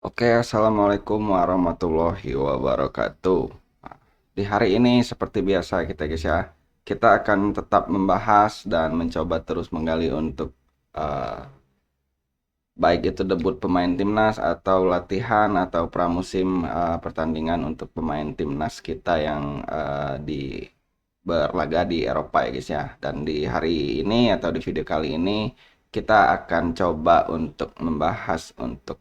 Oke, assalamualaikum warahmatullahi wabarakatuh. Di hari ini seperti biasa guys ya, kita akan tetap membahas dan mencoba terus menggali untuk eh, baik itu debut pemain timnas atau latihan atau pramusim pertandingan untuk pemain timnas kita yang di berlaga di Eropa ya guys ya. Dan di hari ini atau di video kali ini kita akan coba untuk membahas untuk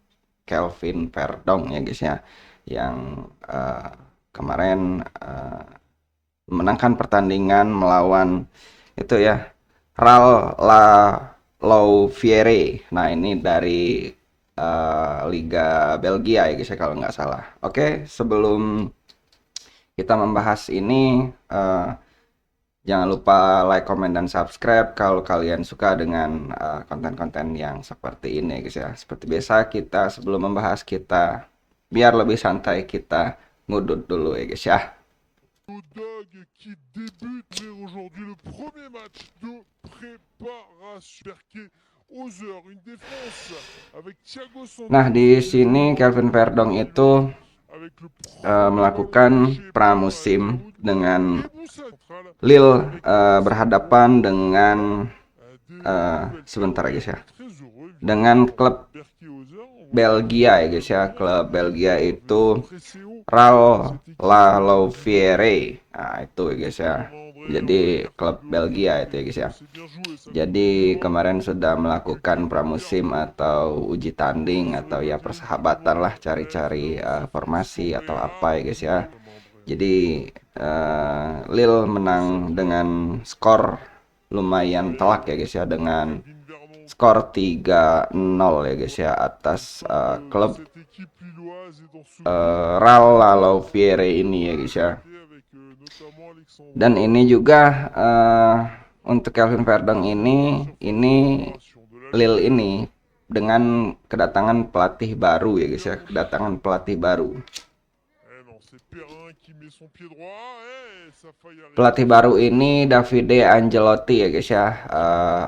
Kelvin Verdong ya guys ya, yang kemarin memenangkan pertandingan melawan itu ya, Ral La Louvière. Nah, ini dari Liga Belgia ya guys ya kalau nggak salah. Oke, sebelum kita membahas ini, jangan lupa like, comment, dan subscribe kalau kalian suka dengan konten-konten yang seperti ini guys ya. Seperti biasa, kita sebelum membahas, kita biar lebih santai, kita ngudut dulu ya guys ya. Dog qui débute aujourd'hui le premier match de préparation. Perquet, Oseur, une défense avec Thiago Nah, Santos di au sini milieu, Kelvin Verdong itu avec le premier ballon melakukan touché par pramusim Daoud dengan et Moussa central Lille, avec Alexis berhadapan dengan des nouvelles sebentar stars ya guys ya, très heureux dengan évidemment klub Perquet Oseur on voit Belgia ya guys ya. vraiment Klub Belgia itu venir presser haut Ral cette La équipe Louvière. Nah, itu ya guys ya. Clément André Jadi Aubameyang klub de l'autre Belgia itu ya côté. guys ya. C'est bien joué ça côté Jadi Milan. kemarin sudah melakukan Quelques pramusim repères atau uji tanding sur atau les ya côtés du persahabatan terrain. lah, cari-cari Finalement, ça finit formasi sans atau rien. apa ya guys ya. Clément André. Jadi Lille menang Central. dengan skor lumayan telak ya guys ya, dengan Kevin Vernon. skor 3-0 ya guys ya atas klub Cette équipe lilloise est dans ce groupe Ral La Louvière ini ya guys ya. avec notamment Alexandre Dan ini juga untuk Kelvin Verdong ini préparation de la Lille Ligue. ini dengan kedatangan pelatih baru ya guys ya, kedatangan pelatih baru. Eh non, c'est Perrin qui met son pied droit. Eh, ça faille Pelatih arriver. baru ini Davide Ancelotti ya guys ya,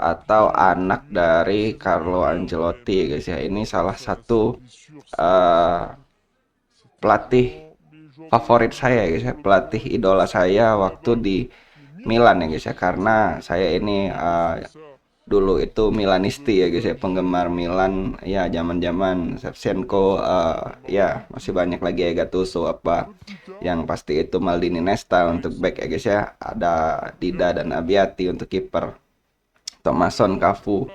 atau anak dari Carlo Ancelotti ya guys ya. Ini salah satu pelatih favorit saya ya guys ya, pelatih idola saya waktu di Milan ya guys ya, karena saya ini dulu itu Milanisti ya guys ya, penggemar Milan ya, zaman-zaman Shevchenko, ya masih banyak lagi ya, Gattuso apa, yang pasti itu Maldini, Nesta untuk back ya guys ya, ada Dida dan Abbiati untuk kiper, Thomasson, Cafu,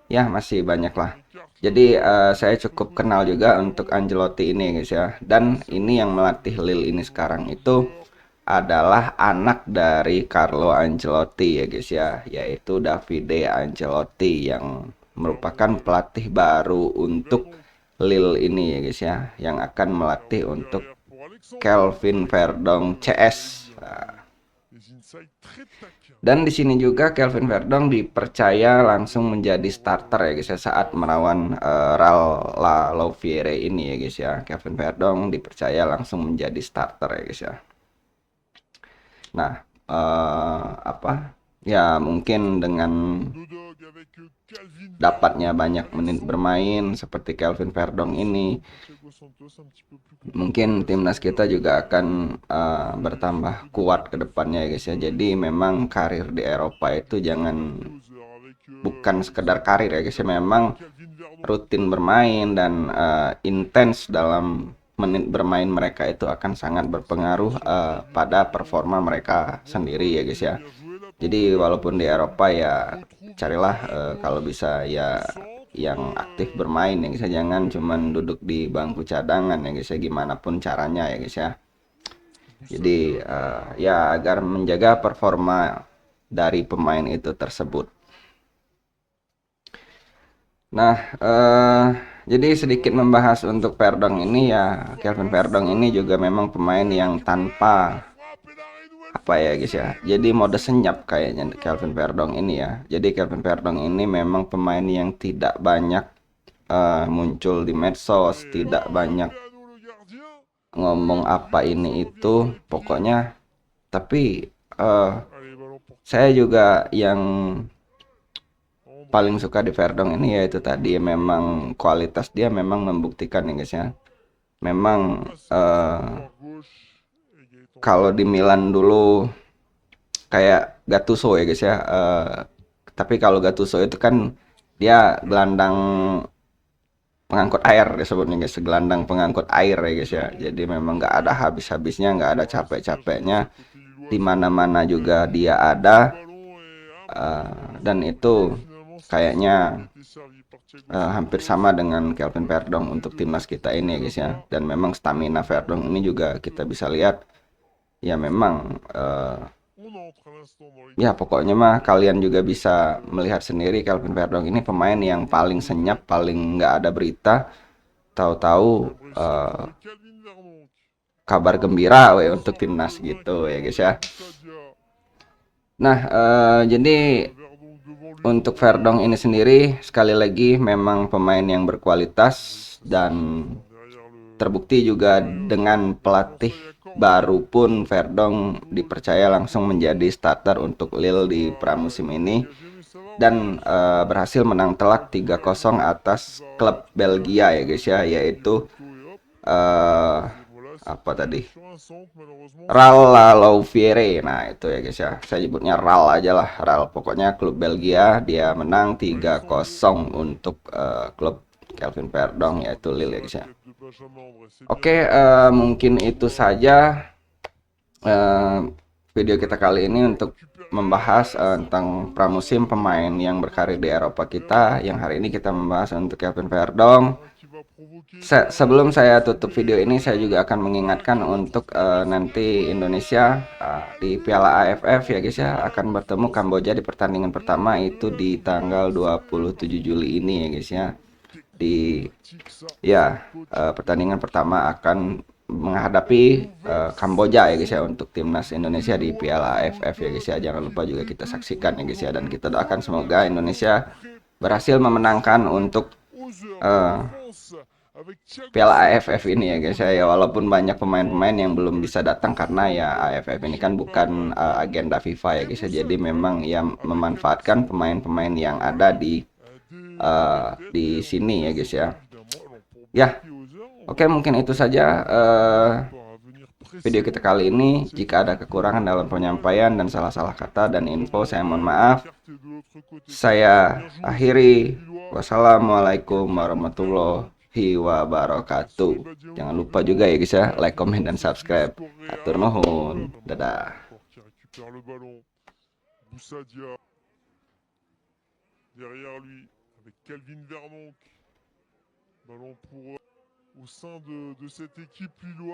ya masih banyak lah. Jadi saya cukup kenal juga untuk Ancelotti ini guys ya. Dan ini yang melatih Lille ini sekarang itu adalah anak dari Carlo Ancelotti ya guys ya, yaitu Davide Ancelotti yang merupakan pelatih baru untuk Lille ini ya guys ya, yang akan melatih untuk Kelvin Verdong CS. Dan di sini juga Kelvin Verdong dipercaya langsung menjadi starter ya guys ya, saat melawan Ral La Louvière ini ya guys ya. Kelvin Verdong dipercaya langsung menjadi starter ya guys ya. Nah, apa? Ya mungkin dengan dapatnya banyak menit bermain seperti Kelvin Verdong ini, mungkin timnas kita juga akan bertambah kuat ke depannya ya guys ya. Jadi memang karir di Eropa itu bukan sekedar karir ya guys ya, memang rutin bermain dan intens dalam menit bermain mereka itu akan sangat berpengaruh pada performa mereka sendiri ya guys ya. Jadi walaupun di Eropa ya carilah kalau bisa ya yang aktif bermain ya guys ya, jangan cuman duduk di bangku cadangan ya guys ya, gimana pun caranya ya guys ya. Jadi ya agar menjaga performa dari pemain itu tersebut. Nah, jadi sedikit membahas untuk Verdong ini ya, Kelvin Verdong ini juga memang pemain yang tanpa apa ya guys ya, jadi mode senyap kayaknya Kelvin Verdong ini ya. Jadi Kelvin Verdong ini memang pemain yang tidak banyak muncul di medsos, tidak banyak ngomong apa ini itu pokoknya. Tapi saya juga yang paling suka di Verdong ini yaitu tadi memang kualitas dia memang membuktikan ya guys ya. memang Couloir gauche. Et Gaëtan kalau di Milan dulu kayak Gattuso ya guys ya. Tapi kalau Gattuso itu kan dia gelandang pengangkut air disebutnya guys, gelandang pengangkut air ya guys ya. Jadi memang nggak ada habis-habisnya, nggak ada capek-capeknya. Di mana-mana juga dia ada. Dan itu kayaknya hampir sama dengan Kelvin Verdong untuk timnas kita ini ya guys ya. Dan memang stamina Verdong ini juga kita bisa lihat ya memang ya pokoknya mah kalian juga bisa melihat sendiri Kelvin Verdong ini pemain yang paling senyap, paling nggak ada berita. Tahu-tahu kabar gembira we untuk timnas gitu ya guys ya. Nah, jadi untuk Verdong ini sendiri sekali lagi memang pemain yang berkualitas dan terbukti juga dengan pelatih baru pun Verdong dipercaya langsung menjadi starter untuk Lille di pramusim ini dan berhasil menang telak 3-0 atas klub Belgia ya guys ya, yaitu apa tadi? RAL Louvière. Nah, itu ya guys ya. Saya nyebutnya RAL aja lah, RAL. Pokoknya klub Belgia dia menang 3-0 untuk klub Kelvin Verdong yaitu Lille ya guys ya. Oke, mungkin itu saja video kita kali ini untuk membahas tentang pramusim pemain yang berkarir di Eropa kita. Yang hari ini kita membahas untuk Kelvin Verdong. Sebelum saya tutup video ini, saya juga akan mengingatkan untuk nanti Indonesia di Piala AFF ya guys ya akan bertemu Kamboja di pertandingan pertama itu di tanggal 27 Juli ini ya guys ya. Di pertandingan pertama akan menghadapi Kamboja ya guys ya untuk timnas Indonesia di Piala AFF ya guys ya. Jangan lupa juga kita saksikan ya guys ya, dan kita doakan semoga Indonesia berhasil memenangkan untuk Piala AFF ini ya guys ya. Walaupun banyak pemain-pemain yang belum bisa datang karena ya AFF ini kan bukan agenda FIFA ya guys ya. Jadi memang ya memanfaatkan pemain-pemain yang ada di sini ya guys ya. Ya, oke, mungkin itu saja video kita kali ini. Jika ada kekurangan dalam penyampaian dan salah-salah kata dan info, saya mohon maaf. Saya akhiri. Wassalamualaikum warahmatullahi wabarakatuh. Jangan lupa juga ya guys ya, like, comment, dan subscribe. Atur nuhun. Dadah. Derrière lui, avec Calvin Vermonk. Ballon pour au sein de cette équipe lilloise.